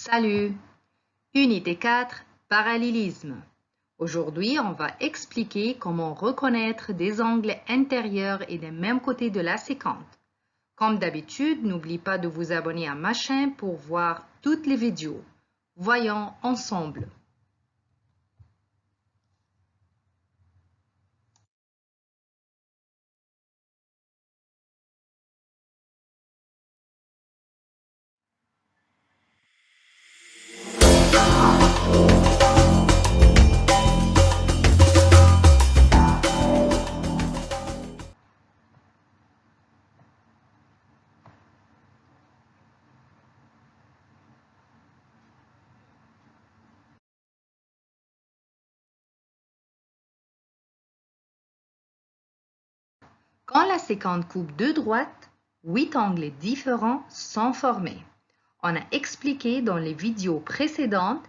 Salut! Unité 4, parallélisme. Aujourd'hui, on va expliquer comment reconnaître des angles intérieurs et des mêmes côtés de la séquence. Comme d'habitude, n'oublie pas de vous abonner à ma chaîne pour voir toutes les vidéos. Voyons ensemble. Quand la séquence coupe deux droites, 8 angles différents sont formés. On a expliqué dans les vidéos précédentes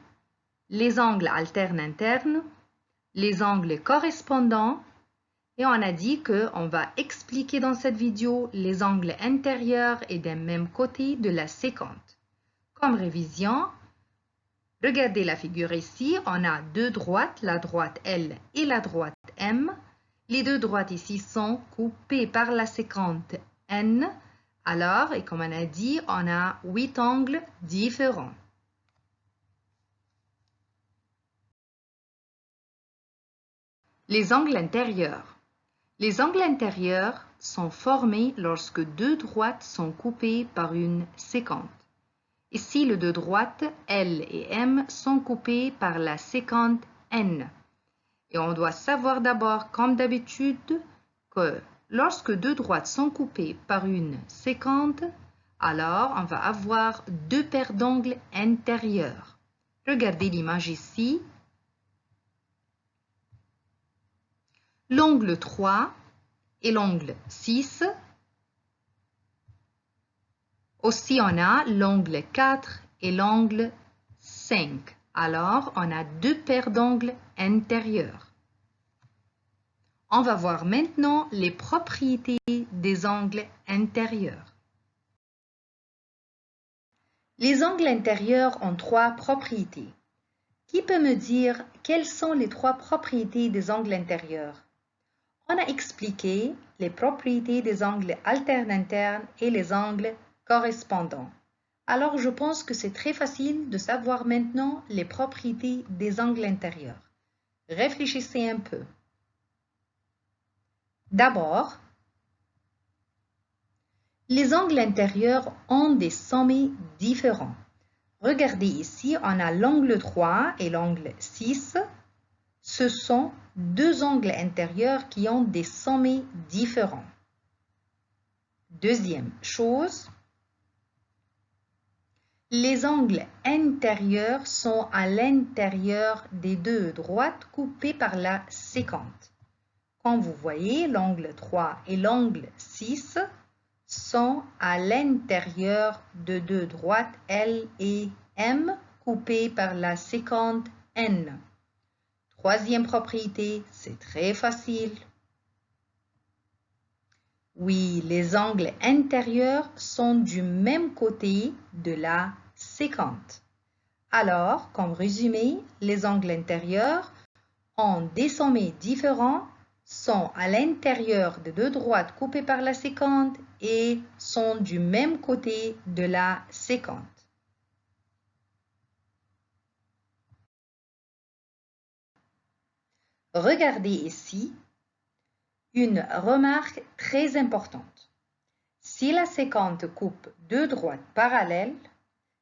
les angles alternes internes, les angles correspondants, et on a dit qu'on va expliquer dans cette vidéo les angles intérieurs et des mêmes côtés de la séquence. Comme révision, regardez la figure ici, on a deux droites, la droite L et la droite M. Les deux droites ici sont coupées par la séquence N. Alors, et comme on a dit, on a 8 angles différents. Les angles intérieurs. Les angles intérieurs sont formés lorsque deux droites sont coupées par une séquence. Ici, les deux droites L et M sont coupées par la séquence N. Et on doit savoir d'abord, comme d'habitude, que lorsque deux droites sont coupées par une séquence, alors on va avoir deux paires d'angles intérieurs. Regardez l'image ici. L'angle 3 et l'angle 6. Aussi, on a l'angle 4 et l'angle 5. Alors, on a deux paires d'angles intérieurs. On va voir maintenant les propriétés des angles intérieurs. Les angles intérieurs ont trois propriétés. Qui peut me dire quelles sont les trois propriétés des angles intérieurs? On a expliqué les propriétés des angles alternes internes et les angles correspondants. Alors, je pense que c'est très facile de savoir maintenant les propriétés des angles intérieurs. Réfléchissez un peu. D'abord, les angles intérieurs ont des sommets différents. Regardez ici, on a l'angle 3 et l'angle 6. Ce sont deux angles intérieurs qui ont des sommets différents. Deuxième chose, les angles intérieurs sont à l'intérieur des deux droites coupées par la séquence. Comme vous voyez, l'angle 3 et l'angle 6 sont à l'intérieur de deux droites L et M coupées par la séquence N. Troisième propriété, c'est très facile. Oui, les angles intérieurs sont du même côté de la séquence. Alors, comme résumé, les angles intérieurs ont des sommets différents, sont à l'intérieur de deux droites coupées par la séquence et sont du même côté de la séquence. Regardez ici une remarque très importante. Si la séquence coupe deux droites parallèles,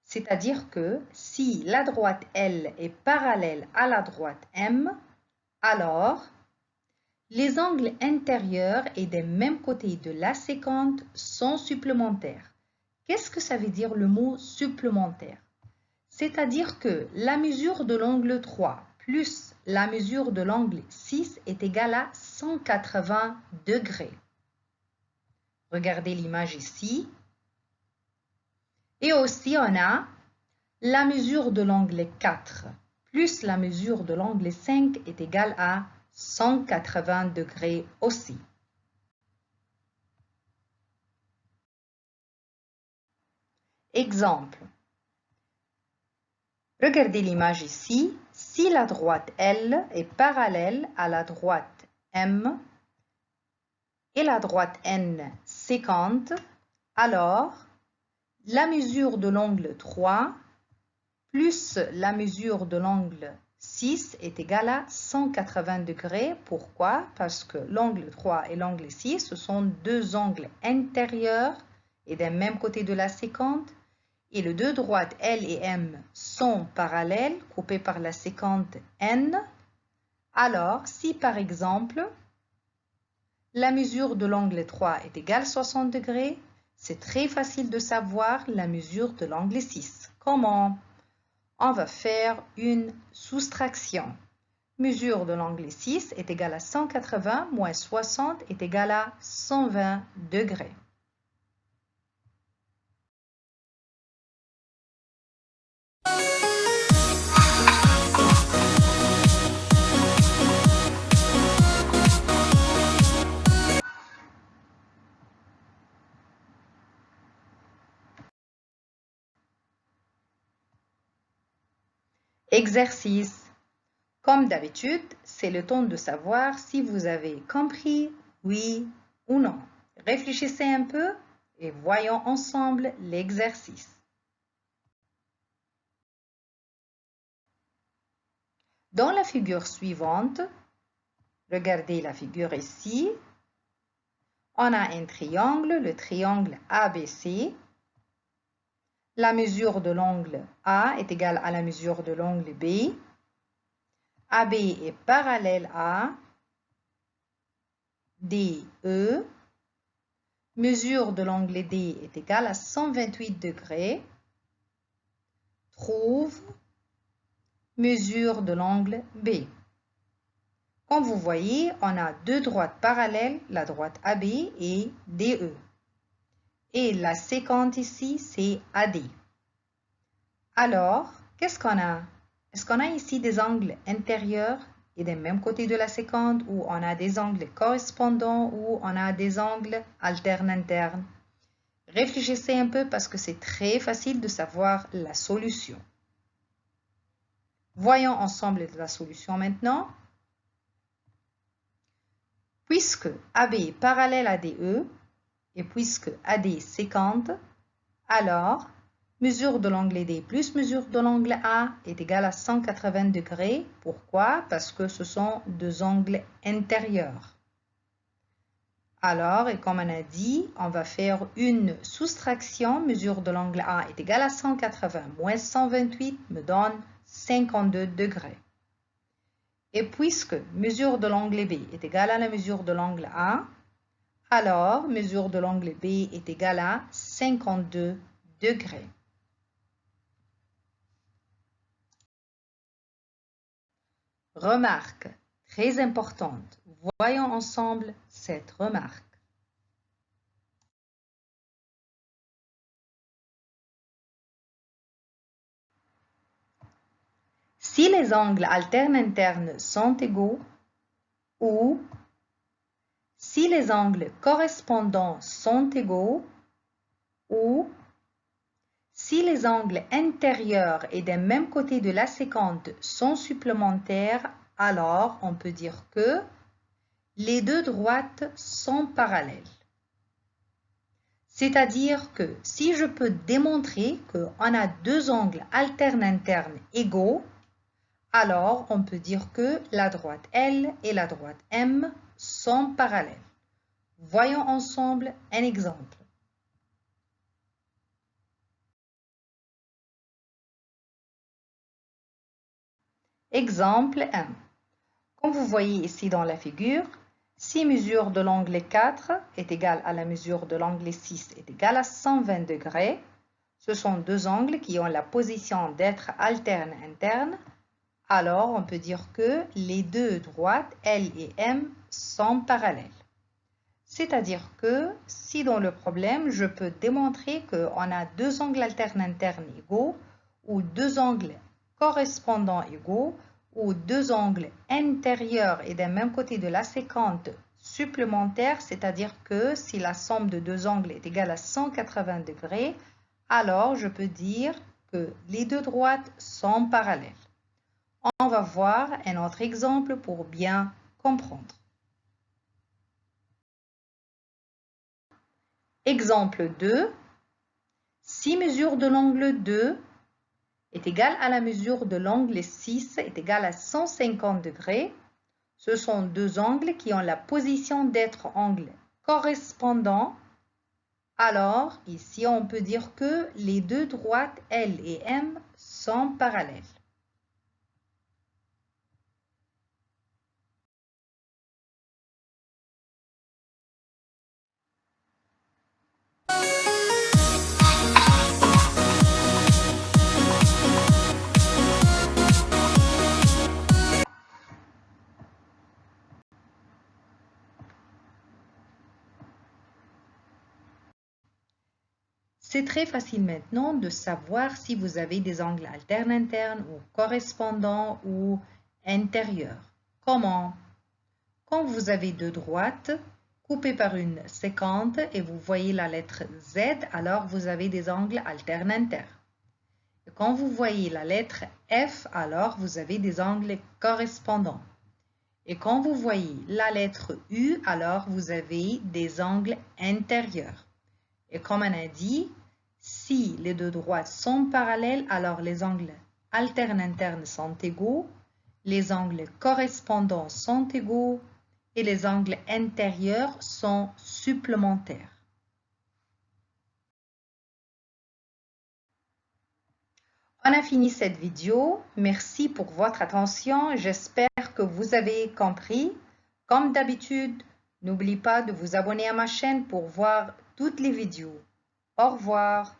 c'est-à-dire que si la droite L est parallèle à la droite M, alors les angles intérieurs et des mêmes côtés de la séquence sont supplémentaires. Qu'est-ce que ça veut dire le mot supplémentaire? C'est-à-dire que la mesure de l'angle 3 plus la mesure de l'angle 6 est égale à 180 degrés. Regardez l'image ici. Et aussi, on a la mesure de l'angle 4 plus la mesure de l'angle 5 est égale à 180 degrés aussi. Exemple. Regardez l'image ici. Si la droite L est parallèle à la droite M et la droite N sécante, alors la mesure de l'angle 3 plus la mesure de l'angle 6 est égale à 180 degrés. Pourquoi? Parce que l'angle 3 et l'angle 6, ce sont deux angles intérieurs et d'un même côté de la sécante. Et les deux droites L et M sont parallèles, coupées par la sécante N. Alors, si par exemple, la mesure de l'angle 3 est égale à 60 degrés, c'est très facile de savoir la mesure de l'angle 6. Comment? On va faire une soustraction. Mesure de l'angle 6 est égale à 180 moins 60 est égal à 120 degrés. Exercice. Comme d'habitude, c'est le temps de savoir si vous avez compris, oui ou non. Réfléchissez un peu et voyons ensemble l'exercice. Dans la figure suivante, regardez la figure ici, on a un triangle, le triangle ABC. La mesure de l'angle A est égale à la mesure de l'angle B. AB est parallèle à DE. Mesure de l'angle D est égale à 128 degrés. Trouve mesure de l'angle B. Comme vous voyez, on a deux droites parallèles, la droite AB et DE. Et la sécante ici, c'est AD. Alors, qu'est-ce qu'on a? Est-ce qu'on a ici des angles intérieurs et des mêmes côtés de la sécante, ou on a des angles correspondants, ou on a des angles alternes internes? Réfléchissez un peu parce que c'est très facile de savoir la solution. Voyons ensemble la solution maintenant. Puisque AB est parallèle à DE et puisque AD est sécante, alors mesure de l'angle D plus mesure de l'angle A est égale à 180 degrés. Pourquoi? Parce que ce sont deux angles intérieurs. Alors, et comme on a dit, on va faire une soustraction. Mesure de l'angle A est égale à 180 moins 128 me donne 52 degrés. Et puisque mesure de l'angle B est égale à la mesure de l'angle A, alors mesure de l'angle B est égale à 52 degrés. Remarque très importante. Voyons ensemble cette remarque. Si les angles alternes internes sont égaux, ou si les angles correspondants sont égaux, ou si les angles intérieurs et des mêmes côtés de la sécante sont supplémentaires, alors on peut dire que les deux droites sont parallèles. C'est-à-dire que si je peux démontrer qu'on a deux angles alternes internes égaux, alors on peut dire que la droite L et la droite M sont parallèles. Voyons ensemble un exemple. Exemple 1. Comme vous voyez ici dans la figure, si mesure de l'angle 4 est égale à la mesure de l'angle 6 est égale à 120 degrés, ce sont deux angles qui ont la position d'être alternes internes, alors on peut dire que les deux droites L et M sont parallèles. C'est-à-dire que si dans le problème, je peux démontrer qu'on a deux angles alternes internes égaux, ou deux angles correspondants égaux, ou deux angles intérieurs et d'un même côté de la sécante supplémentaire, c'est-à-dire que si la somme de deux angles est égale à 180 degrés, alors je peux dire que les deux droites sont parallèles. On va voir un autre exemple pour bien comprendre. Exemple 2. Si mesure de l'angle 2 est égale à la mesure de l'angle 6 est égale à 150 degrés, ce sont deux angles qui ont la position d'être angles correspondants. Alors, ici, on peut dire que les deux droites L et M sont parallèles. C'est très facile maintenant de savoir si vous avez des angles alternes internes ou correspondants ou intérieurs. Comment? Quand vous avez deux droites coupées par une séquente et vous voyez la lettre Z, alors vous avez des angles alternes internes. Et quand vous voyez la lettre F, alors vous avez des angles correspondants. Et quand vous voyez la lettre U, alors vous avez des angles intérieurs. Et comme on a dit, si les deux droites sont parallèles, alors les angles alternes internes sont égaux, les angles correspondants sont égaux et les angles intérieurs sont supplémentaires. On a fini cette vidéo. Merci pour votre attention. J'espère que vous avez compris. Comme d'habitude, n'oubliez pas de vous abonner à ma chaîne pour voir toutes les vidéos. Au revoir.